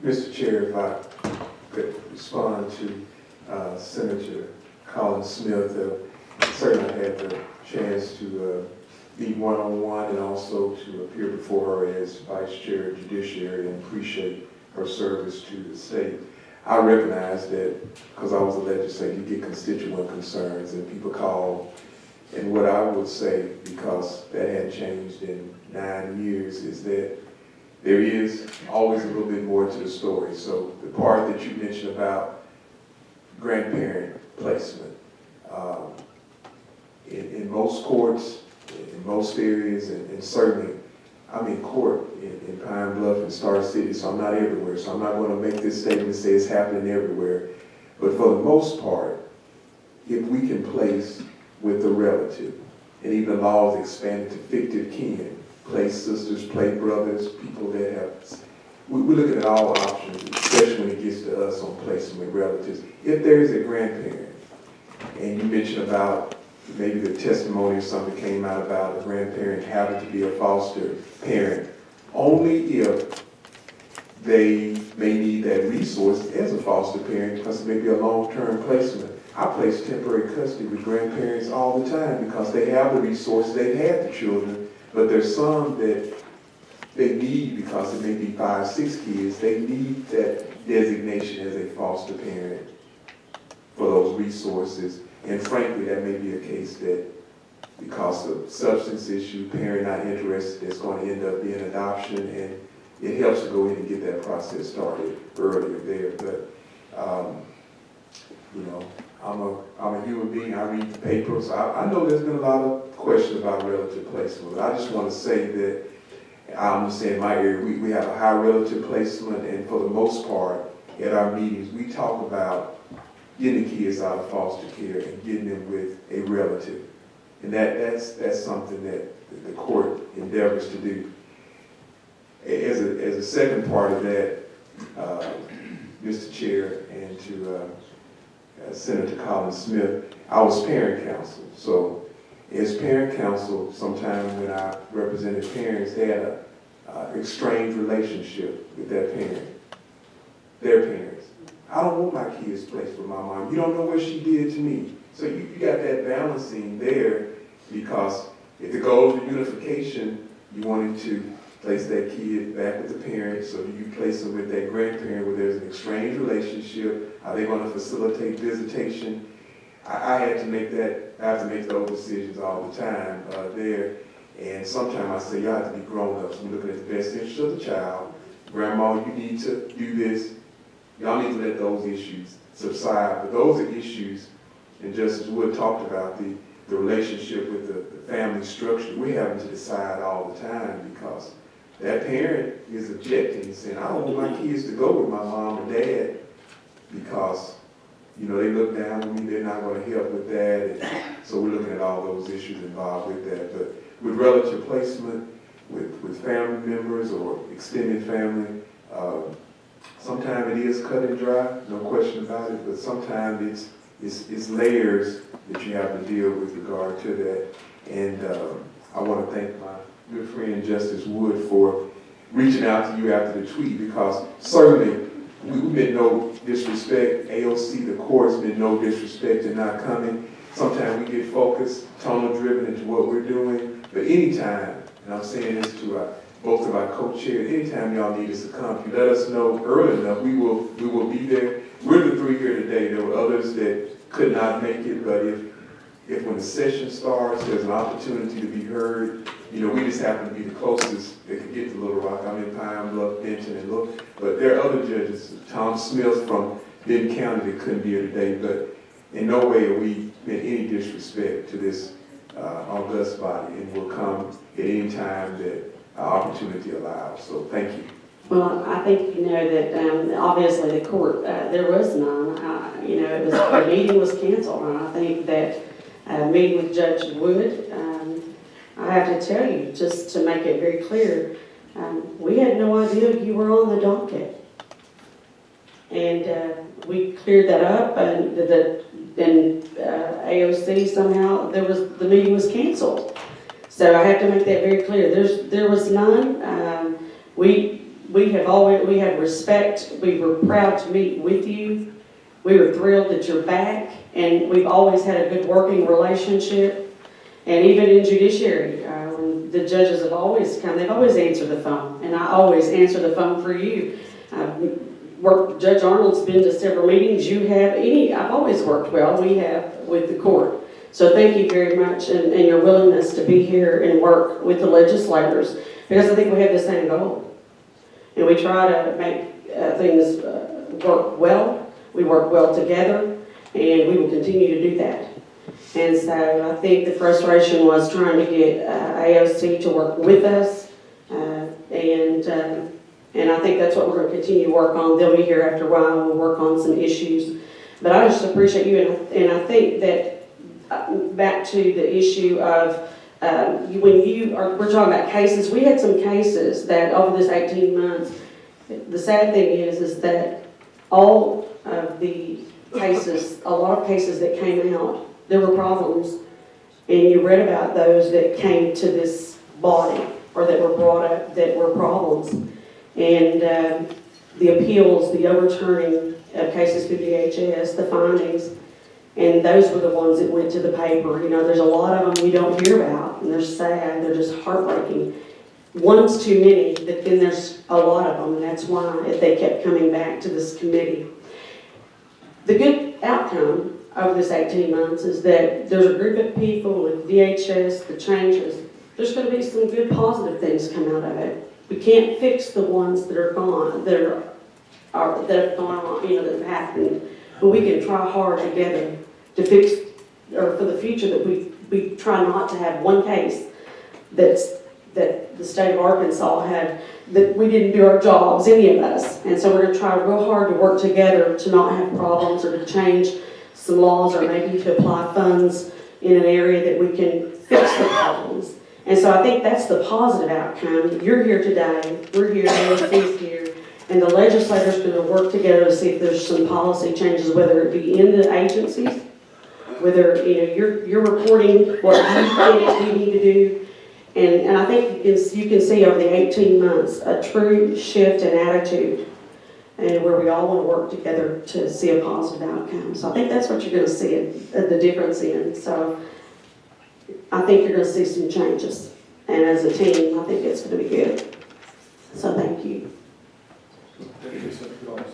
Mr. Chair, if I could respond to Senator Colin Smith. Certainly I had the chance to be one-on-one and also to appear before her as Vice Chair of Judiciary and appreciate her service to the state. I recognize that because I was a legislator, you get constituent concerns and people call. And what I would say, because that hadn't changed in 9 years, is that there is always a little bit more to the story. So the part that you mentioned about grandparent placement, in most courts, in most areas, and certainly I'm in court in Pine Bluff and Star City, so I'm not everywhere. So I'm not going to make this statement and say it's happening everywhere. But for the most part, if we can place with a relative, and even laws expanded to fictive kin, place sisters, play brothers, people that have, we're looking at all options, especially when it gets to us on placing with relatives. If there is a grandparent, and you mentioned about maybe the testimony or something came out about a grandparent having to be a foster parent, only if they may need that resource as a foster parent, because it may be a long-term placement. I place temporary custody with grandparents all the time because they have the resources, they've had the children, but there's some that they need, because it may be 5, 6 kids, they need that designation as a foster parent for those resources. And frankly, that may be a case that, because of substance issue, parent not interested, it's going to end up being adoption, and it helps to go in and get that process started earlier there. But, you know, I'm a human being, I read the papers. I know there's been a lot of questions about relative placement. I just want to say that I'm saying in my area, we have a high relative placement, and for the most part, at our meetings, we talk about getting the kids out of foster care and getting them with a relative. And that's something that the court endeavors to do. As a second part of that, Mr. Chair, and to Senator Colin Smith, I was parent counsel. So as parent counsel, sometimes when I represented parents, they had an estranged relationship with their parents. I don't want my kids placed with my mom. You don't know what she did to me. So you got that balancing there, because if the goal of unification, you wanted to place that kid back with the parents, so you place them with that grandparent where there's an estranged relationship. Are they going to facilitate visitation? I have to make those decisions all the time there. And sometimes I say, y'all have to be grown-ups. I'm looking at the best interest of the child. Grandma, you need to do this. Y'all need to let those issues subside. But those are issues, and Justice Wood talked about the relationship with the family structure. We're having to decide all the time, because that parent is objecting and saying, I don't want my kids to go with my mom or dad because, you know, they look down on me, they're not going to help with that. And so we're looking at all those issues involved with that. But with relative placement, with family members or extended family, sometimes it is cut and dry, no question about it, but sometimes it's layers that you have to deal with regard to that. And I want to thank my good friend Justice Wood for reaching out to you after the tweet, because certainly we've been no disrespect. AOC, the court's been no disrespect in not coming. Sometimes we get focused, tunnel driven into what we're doing, but anytime, and I'm saying this to both of our co-chairs, anytime y'all need us to come, if you let us know early enough, we will be there. We're the 3 here today. There were others that could not make it, but if when the session starts, there's an opportunity to be heard. You know, we just happen to be the closest that could get to Little Rock. I'm in Pine Bluff, Benton, and look, but there are other judges. Tom Smith from Benton County that couldn't be here today, but in no way are we in any disrespect to this august body, and will come at any time that our opportunity allows. So thank you. Well, I think you know that obviously the court, there was none. You know, the meeting was canceled, and I think that meeting with Judge Wood, I have to tell you, just to make it very clear, we had no idea you were on the docket. And we cleared that up, and AOC somehow, the meeting was canceled. So I have to make that very clear. There was none. we have respect. We were proud to meet with you. We were thrilled that you're back, and we've always had a good working relationship. And even in judiciary, when the judges have always come, they've always answered the phone, and I always answer the phone for you. Judge Arnold's been to several meetings. You have I've always worked well. We have with the court. So thank you very much, and your willingness to be here and work with the legislators, because I think we have the same goal. And we try to make things work well. We work well together, and we will continue to do that. And so I think the frustration was trying to get AOC to work with us, and I think that's what we're going to continue to work on. They'll be here after a while. We'll work on some issues. But I just appreciate you, and I think that back to the issue of we're talking about cases. We had some cases that over this 18 months, the sad thing is that all of the cases, a lot of cases that came out, there were problems, and you read about those that came to this body or that were brought up that were problems. And the appeals, the overturning of cases through ARDHS, the findings, and those were the ones that went to the paper. You know, there's a lot of them we don't hear about, and they're sad, they're just heartbreaking. One's too many, but then there's a lot of them, and that's why they kept coming back to this committee. The good outcome over this 18 months is that there's a group of people with DHS, the changes. There's going to be some good positive things come out of it. We can't fix the ones that are gone, that have gone on, you know, that have happened. But we can try hard together to fix, or for the future, that we try not to have one case that the state of Arkansas had, that we didn't do our jobs, any of us. And so we're going to try real hard to work together to not have problems, or to change some laws, or maybe to apply funds in an area that we can fix the problems. And so I think that's the positive outcome. You're here today, we're here, AOC's here, and the legislator's going to work together to see if there's some policy changes, whether it be in the agencies, whether, you know, you're reporting what you think we need to do. And I think you can see over the 18 months a true shift in attitude, and where we all want to work together to see a positive outcome. So I think that's what you're going to see the difference in. So I think you're going to see some changes. And as a team, I think it's going to be good. So thank you. Thank you, Senator.